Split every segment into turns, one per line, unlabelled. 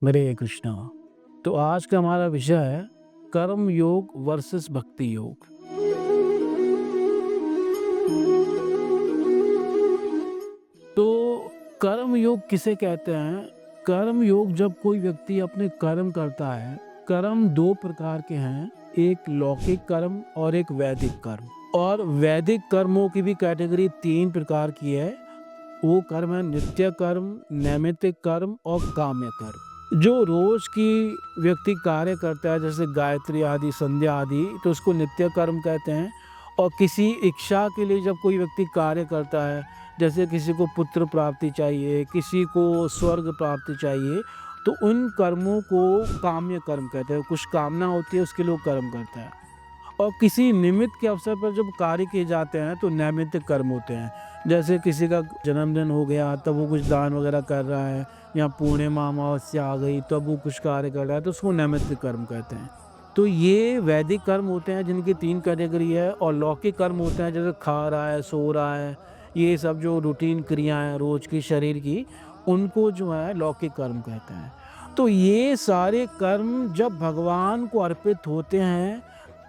हरे कृष्णा। तो आज का हमारा विषय है कर्म योग वर्सेस भक्ति योग। तो कर्म योग किसे कहते हैं? कर्म योग जब कोई व्यक्ति अपने कर्म करता है। कर्म दो प्रकार के हैं, एक लौकिक कर्म और एक वैदिक कर्म। और वैदिक कर्मों की भी कैटेगरी तीन प्रकार की है। वो कर्म है नित्य कर्म, नैमित्तिक कर्म और काम्य कर्म। जो रोज की व्यक्ति कार्य करता है जैसे गायत्री आदि, संध्या आदि, तो उसको नित्य कर्म कहते हैं। और किसी इच्छा के लिए जब कोई व्यक्ति कार्य करता है, जैसे किसी को पुत्र प्राप्ति चाहिए, किसी को स्वर्ग प्राप्ति चाहिए, तो उन कर्मों को काम्य कर्म कहते हैं। कुछ कामना होती है, उसके लिए कर्म करता है। और किसी निमित्त के अवसर पर जब कार्य किए जाते हैं तो नैमित्तिक कर्म होते हैं। जैसे किसी का जन्मदिन हो गया तब वो कुछ दान वगैरह कर रहा है, या पूर्णिमा अमावस्या आ गई तब वो कुछ कार्य कर रहा है, तो उसको नैमित्तिक कर्म कहते हैं। तो ये वैदिक कर्म होते हैं जिनकी तीन कैटेगरी है। और लौकिक कर्म होते हैं जैसे खा रहा है, सो रहा है, ये सब जो रूटीन क्रियाएं रोज की शरीर की, उनको जो है लौकिक कर्म कहते हैं। तो ये सारे कर्म जब भगवान को अर्पित होते हैं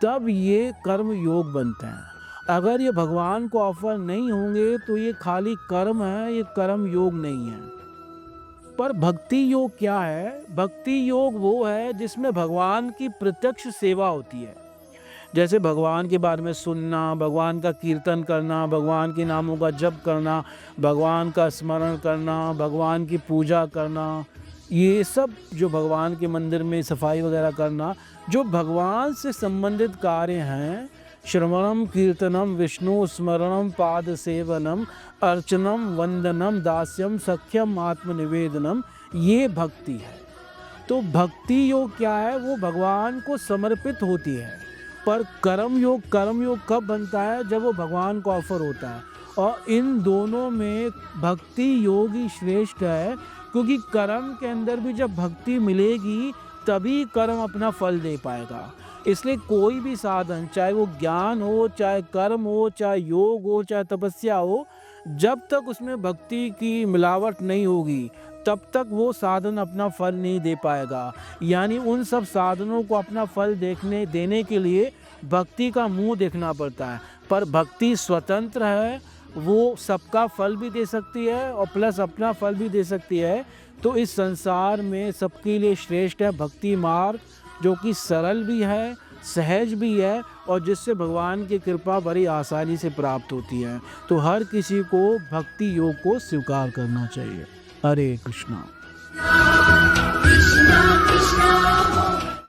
तब ये कर्म योग बनते हैं। अगर ये भगवान को ऑफर नहीं होंगे तो ये खाली कर्म है, ये कर्म योग नहीं है। पर भक्ति योग क्या है? भक्ति योग वो है जिसमें भगवान की प्रत्यक्ष सेवा होती है। जैसे भगवान के बारे में सुनना, भगवान का कीर्तन करना, भगवान के नामों का जप करना, भगवान का स्मरण करना, भगवान की पूजा करना, ये सब जो भगवान के मंदिर में सफाई वगैरह करना, जो भगवान से संबंधित कार्य हैं, श्रवणम कीर्तनम विष्णु स्मरणम पाद सेवनम अर्चनम वंदनम दास्यम सख्यम आत्मनिवेदनम, ये भक्ति है। तो भक्ति योग क्या है? वो भगवान को समर्पित होती है। पर कर्म योग कब बनता है? जब वो भगवान को ऑफर होता है। और इन दोनों में भक्ति योग ही श्रेष्ठ है, क्योंकि कर्म के अंदर भी जब भक्ति मिलेगी तभी कर्म अपना फल दे पाएगा। इसलिए कोई भी साधन, चाहे वो ज्ञान हो, चाहे कर्म हो, चाहे योग हो, चाहे तपस्या हो, जब तक उसमें भक्ति की मिलावट नहीं होगी तब तक वो साधन अपना फल नहीं दे पाएगा। यानी उन सब साधनों को अपना फल देने के लिए भक्ति का मुंह देखना पड़ता है। पर भक्ति स्वतंत्र है, वो सबका फल भी दे सकती है और प्लस अपना फल भी दे सकती है। तो इस संसार में सबके लिए श्रेष्ठ है भक्ति मार्ग, जो कि सरल भी है, सहज भी है, और जिससे भगवान की कृपा बड़ी आसानी से प्राप्त होती है। तो हर किसी को भक्ति योग को स्वीकार करना चाहिए। हरे कृष्णा।